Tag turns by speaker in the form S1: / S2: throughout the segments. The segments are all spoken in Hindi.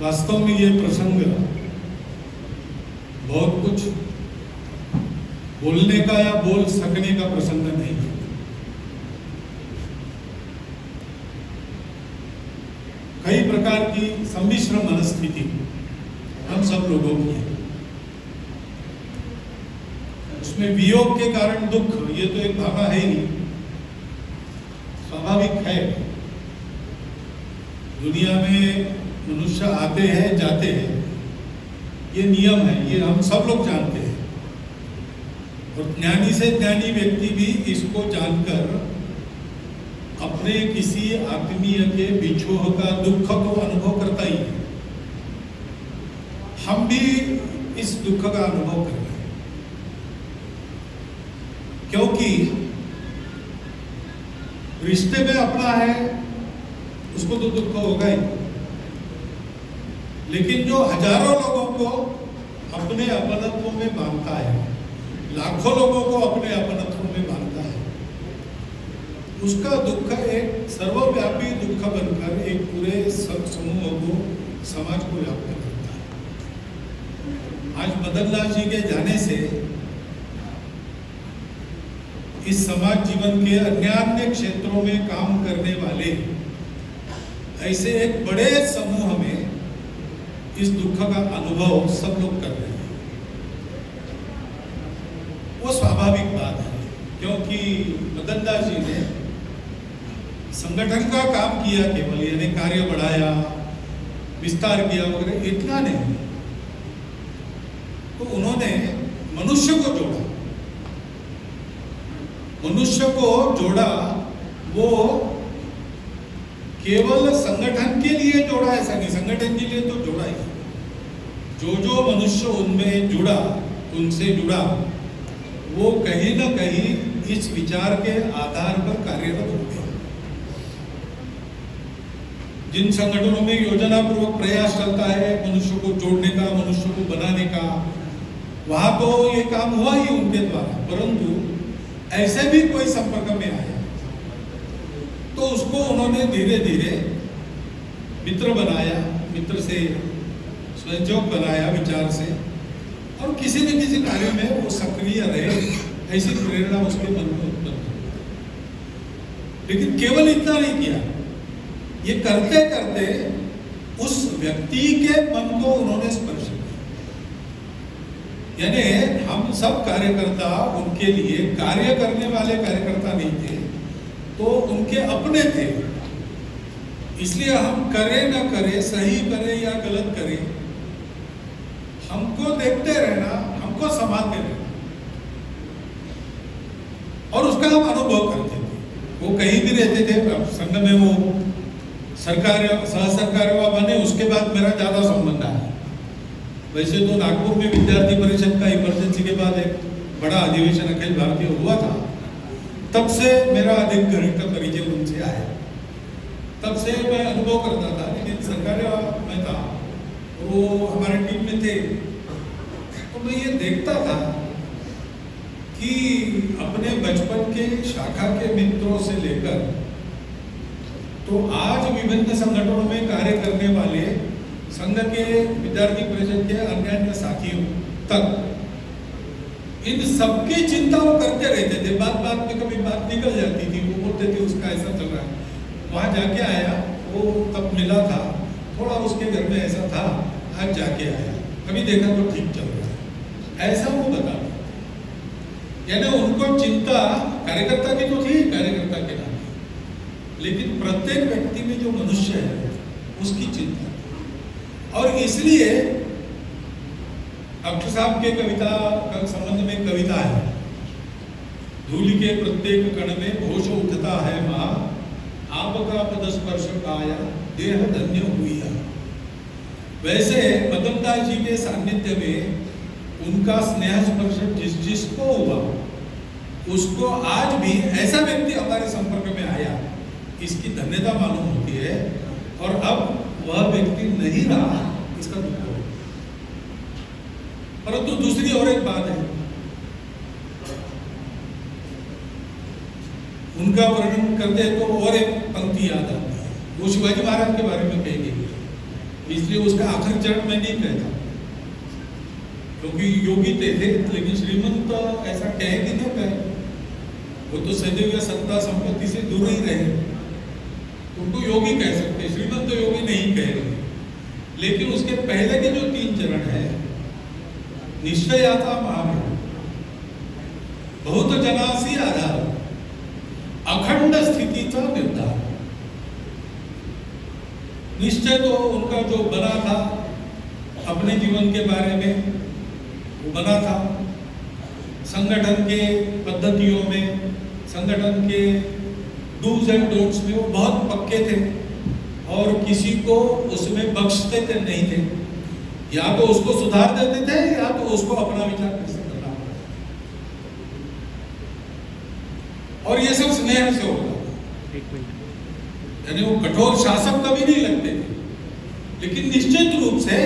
S1: वास्तव में ये प्रसंग बहुत कुछ बोलने का या बोल सकने का प्रसंग नहीं है। कई प्रकार की सम्मिश्र मनस्थिति हम सब लोगों की है। उसमें वियोग के कारण दुख, ये तो एक भावना है ही, स्वाभाविक है। दुनिया में मनुष्य आते हैं जाते हैं, ये नियम है, ये हम सब लोग जानते हैं। और ज्ञानी से ज्ञानी व्यक्ति भी इसको जानकर अपने किसी आत्मीय के बिछोह का दुख को अनुभव करता ही है। हम भी इस दुख का अनुभव कर रहे हैं, क्योंकि रिश्ते में अपना है उसको तो दुख होगा ही, लेकिन जो हजारों लोगों को अपने अपनत्व में बांधता है, लाखों लोगों को अपने अपनत्व में बांधता है, उसका दुख एक सर्वव्यापी दुख बनकर एक पूरे समूह को, समाज को व्याप्त करता है। आज मदन लाल जी के जाने से इस समाज जीवन के अन्य क्षेत्रों में काम करने वाले ऐसे एक बड़े समूह में इस दुख का अनुभव सब लोग कर रहे हैं। वो स्वाभाविक बात है, क्योंकि मदन दास जी ने संगठन का काम किया, केवल यानी कार्य बढ़ाया, विस्तार किया वगैरह, इतना नहीं। तो उन्होंने मनुष्य को जोड़ा, मनुष्य को जोड़ा। वो केवल संगठन के लिए जोड़ा ऐसा नहीं, संगठन के लिए तो जोड़ा ही। जो मनुष्य उनमें जुड़ा, उनसे जुड़ा, वो कहीं ना कहीं इस विचार के आधार पर कार्यरत हो गया। जिन संगठनों में योजना पूर्वक प्रयास चलता है मनुष्य को जोड़ने का, मनुष्य को बनाने का, वहां तो ये काम हुआ ही उनके द्वारा। परंतु ऐसे भी कोई संपर्क में आया तो उसको उन्होंने धीरे धीरे मित्र बनाया, मित्र से सहयोग बनाया विचार से, और किसी न किसी कार्य में वो सक्रिय रहे, ऐसी प्रेरणा उसके मन में उत्पन्न हुई। लेकिन केवल इतना नहीं किया, ये करते करते उस व्यक्ति के मन को उन्होंने स्पर्श किया। यानी हम सब कार्यकर्ता उनके लिए कार्य करने वाले कार्यकर्ता नहीं थे, तो उनके अपने थे। इसलिए हम करें ना करें, सही करें या गलत करें, हमको देखते रहना, हमको संभालते रहना, और उसका हम अनुभव करते थे। वो कहीं भी रहते थे, संघ में वो सरकार सहसरकार बने, उसके बाद मेरा ज्यादा संबंध आया। वैसे तो नागपुर में विद्यार्थी परिषद का इमरजेंसी के बाद एक बड़ा अधिवेशन अखिल भारतीय हुआ था, तब से मेरा अधिक घनिष्ठ परिचय उनसे आया। तब से मैं अनुभव करता था, लेकिन सरकारी में था, वो हमारे टीम में थे, तो मैं ये देखता था कि अपने बचपन के शाखा के मित्रों से लेकर तो आज विभिन्न संगठनों में कार्य करने वाले संघ के विद्यार्थी परिषद के अन्य साथियों तक, इन सबकी चिंता वो करते रहते थे। बात में कभी बात निकल जाती थी, वो बोलते थे उसका ऐसा चल रहा है। वहां जाके आया, वो तब मिला था, थोड़ा उसके घर में ऐसा था, आज जाके आया, अभी देखा तो ठीक चल रहा है, ऐसा वो बता। यानी उनको चिंता कार्यकर्ता की तो थी, कार्यकर्ता के नाम, लेकिन प्रत्येक व्यक्ति में जो मनुष्य है उसकी चिंता। और इसलिए डॉक्टर साहब के कविता का संबंध में कविता है, धूलि के प्रत्येक कण में घोष उठता है माँ, आपका पद स्पर्श पाया देह धन्य हुआ। वैसे मदन दास जी के सानिध्य में उनका स्नेह स्पर्श जिसको हुआ, उसको आज भी ऐसा व्यक्ति हमारे संपर्क में आया, इसकी धन्यता मालूम होती है। और अब वह व्यक्ति नहीं रहा, इसका दुख हो। परंतु दूसरी और एक बात है, उनका वर्णन करते हैं तो और एक पंक्ति याद आती है, वो शिवाजी महाराज के बारे में कही गई है। इसलिए उसका आखिरी चरण मैं नहीं कहता, क्योंकि योगी थे लेकिन श्रीमंत ऐसा कहे कि नहीं कहे, वो तो सजे हुए सत्ता संपत्ति से दूर ही रहे, उनको योगी कह सकते, श्रीमंत तो योगी नहीं कह रहे। लेकिन उसके पहले के जो 3 चरण है, निश्चयाता महामेव, बहुत जनासी आधार, अखंड स्थिति का निर्धार। निश्चय तो उनका जो बना था अपने जीवन के बारे में, वो बना था संगठन के पद्धतियों में, संगठन के डूज एंड डोंट्स में वो बहुत पक्के थे और किसी को उसमें बख्शते थे नहीं थे, या तो उसको सुधार देते थे या तो उसको अपना विचार कैसे करना, और ये सब स्नेह से होता, यानी वो कठोर शासक कभी नहीं लगते थे, लेकिन निश्चित रूप से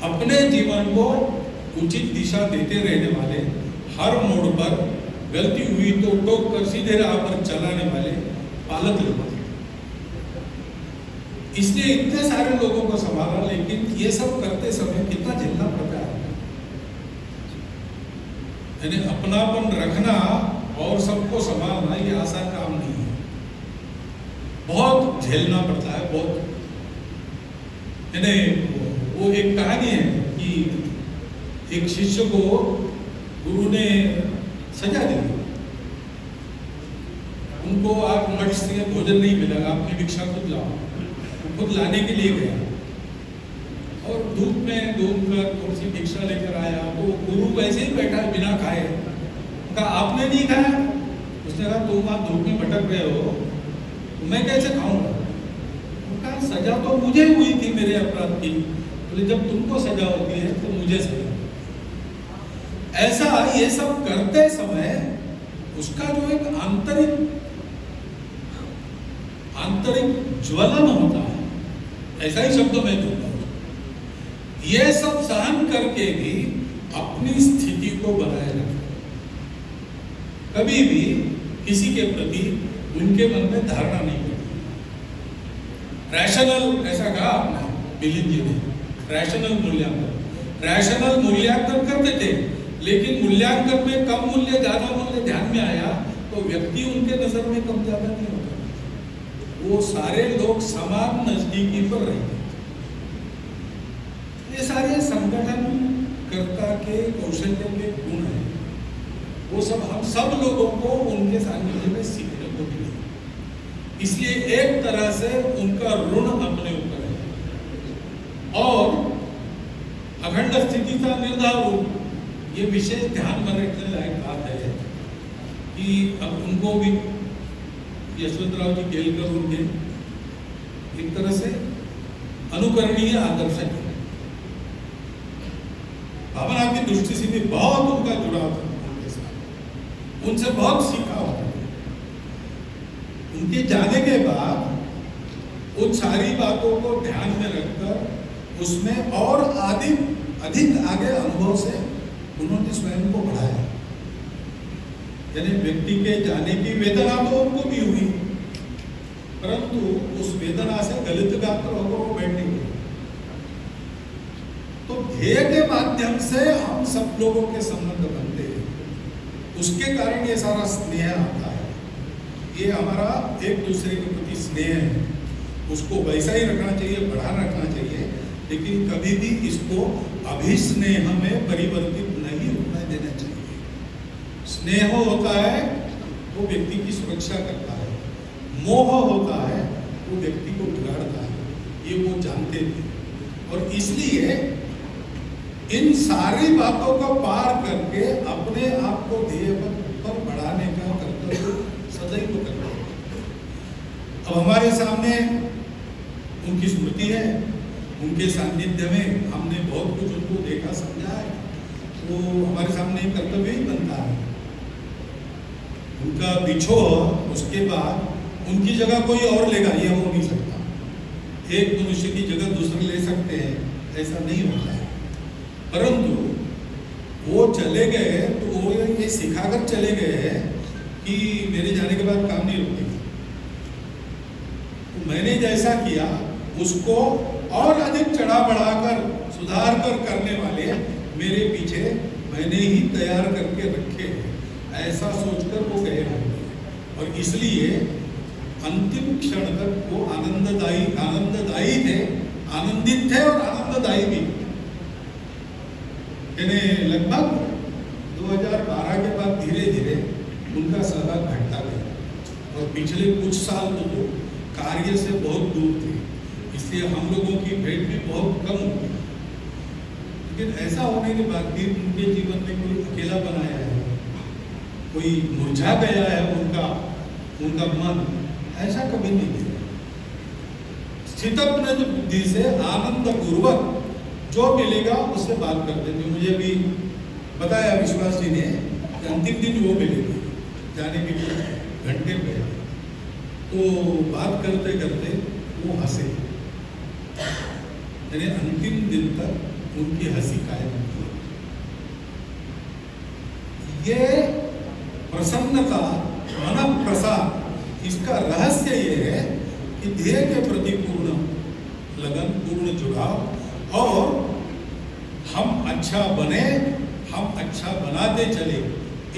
S1: अपने जीवन को उचित दिशा देते रहने वाले, हर मोड़ पर गलती हुई तो टोक कर सीधे राह पर चलाने वाले पालक लोग। इसलिए इतने सारे लोगों को संभाला, लेकिन ये सब करते समय कितना झेलना पड़ता है, यानी अपनापन रखना और सबको संभालना ये आसान काम नहीं है, बहुत झेलना पड़ता है, बहुत। यानी वो एक कहानी है कि एक शिष्य को गुरु ने सजा दी, उनको आप मठ से भोजन नहीं मिलेगा, अपनी भिक्षा खुद लाओ, खुद लाने के लिए गया और धूप में थोड़ी सी भिक्षा लेकर आया, तो गुरु वैसे ही बैठा बिना खाए, कहा आपने नहीं खाया? उसने कहा तुम आप धूप में भटक रहे हो, तो मैं कैसे खाऊंगा? कहा सजा तो मुझे हुई थी मेरे अपराध की, बोले जब तुमको सजा होती है तो मुझे सजा। ऐसा ये सब करते समय उसका जो एक आंतरिक ज्वलन होता है, ऐसा ही शब्द मैं दूंगा, ये सब सहन करके भी अपनी स्थिति को बनाए रखना, कभी भी किसी के प्रति उनके मन में धारणा नहीं करती। रैशनल, ऐसा कहा आपने मिलिंद जी ने, रैशनल मूल्यांकन करते थे, लेकिन मूल्यांकन में कम मूल्य ज्यादा मूल्य ध्यान में आया तो व्यक्ति उनके नजर में कम ज्यादा नहीं होता, वो सारे लोग समान नजदीकी पर रहते। ये सारे संगठन कर्ता के कौशल्य के गुण हैं, वो सब हम सब लोगों को उनके सानिध्य में सीखने को मिले, इसलिए एक तरह से उनका ऋण अपने ऊपर है। और अखंड स्थिति का निर्धार, ये विशेष ध्यान में रखने लायक बात है कि अब उनको भी यशवंतराव जी केलकर उनके एक तरह से अनुकरणीय आदर्शक है, भावना की दृष्टि से भी बहुत उनका जुड़ाव था उनके साथ, उनसे बहुत सीखा हुआ। उनके जाने के बाद उन सारी बातों को ध्यान में रखकर उसमें और अधिक आगे अनुभव से उन्होंने स्वयं को बढ़ाया, यानी व्यक्ति के जाने की वेदना तो उनको भी हुई, परंतु उस वेदना से गलित गात्र होकर वो बैठ नहीं गए। तो ध्येय के माध्यम से हम सब लोगों के संबंध बनते हैं, उसके कारण ये सारा स्नेह आता है, ये हमारा एक दूसरे के प्रति स्नेह है, उसको वैसा ही रखना चाहिए, बढ़ा रखना चाहिए, लेकिन कभी भी इसको अभिस्नेह में परिवर्तित नहीं होने देना चाहिए। स्नेह होता है वो व्यक्ति की सुरक्षा करता है, मोह होता है वो व्यक्ति को बिगाड़ता है, ये वो जानते थे। और इसलिए इन सारी बातों को पार करके अपने आप को ध्येय पर बढ़ाने का कर्तव्य सदैव करते हैं। अब हमारे सामने उनकी स्मृति है, उनके सानिध्य में हमने बहुत कुछ उनको देखा समझा है, तो हमारे सामने कर्तव्य ही बनता है। उनका बिछोह उसके बाद उनकी जगह कोई और लेगा, ये हो नहीं सकता। एक मनुष्य की जगह दूसरे ले सकते हैं, ऐसा नहीं होता है, परंतु वो चले गए तो वो ये सिखाकर चले गए हैं कि मेरे जाने के बाद काम नहीं रुकेगा। तो मैंने जैसा किया उसको और अधिक चढ़ा बढ़ाकर सुधार कर करने वाले मेरे पीछे मैंने ही तैयार करके रखे हैं, ऐसा सोचकर वो गए होंगे। और इसलिए अंतिम क्षण तक वो आनंददायी थे, आनंदित थे और आनंददायी भी। यानी लगभग 2012 के बाद धीरे धीरे उनका सहभाग घटता गया और पिछले कुछ साल तो कार्य से बहुत दूर थे, इसलिए हम लोगों की भेंट भी बहुत कम हुई। लेकिन ऐसा होने के बाद भी उनके जीवन में कोई अकेला बनाया है, कोई मुरझा गया है उनका मन, ऐसा कभी नहीं किया। स्थितज्ञ बुद्धि से आनंद पूर्वक जो मिलेगा उससे बात करते थे। मुझे भी बताया विश्वास जी ने कि अंतिम दिन वो मिलेगी, जाने के घंटे पे, तो बात करते करते वो हंसे, यानी अंतिम दिन तक उनकी हंसी कायम थी। ये प्रसन्नता, मन प्रसाद, इसका रहस्य ये है कि ध्येय के प्रति पूर्ण लगन, पूर्ण जुड़ाव, और हम अच्छा बने, हम अच्छा बनाते चले,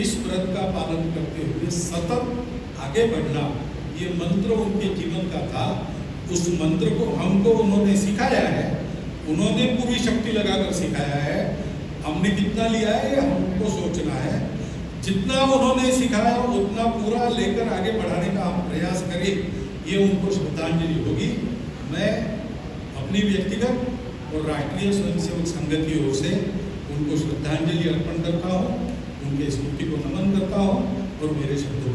S1: इस व्रत का पालन करते हुए सतत आगे बढ़ना, ये मंत्र उनके जीवन का था। उस मंत्र को हमको उन्होंने सिखाया है, उन्होंने पूरी शक्ति लगाकर सिखाया है। हमने कितना लिया है ये हमको सोचना है। जितना उन्होंने सिखाया उतना पूरा लेकर आगे बढ़ाने का हम प्रयास करें, ये उनको श्रद्धांजलि होगी। मैं अपनी व्यक्तिगत और राष्ट्रीय स्वयंसेवक संघ की ओर से उनको श्रद्धांजलि अर्पण करता हूँ, उनके स्मृति को नमन करता हूँ और मेरे शब्दों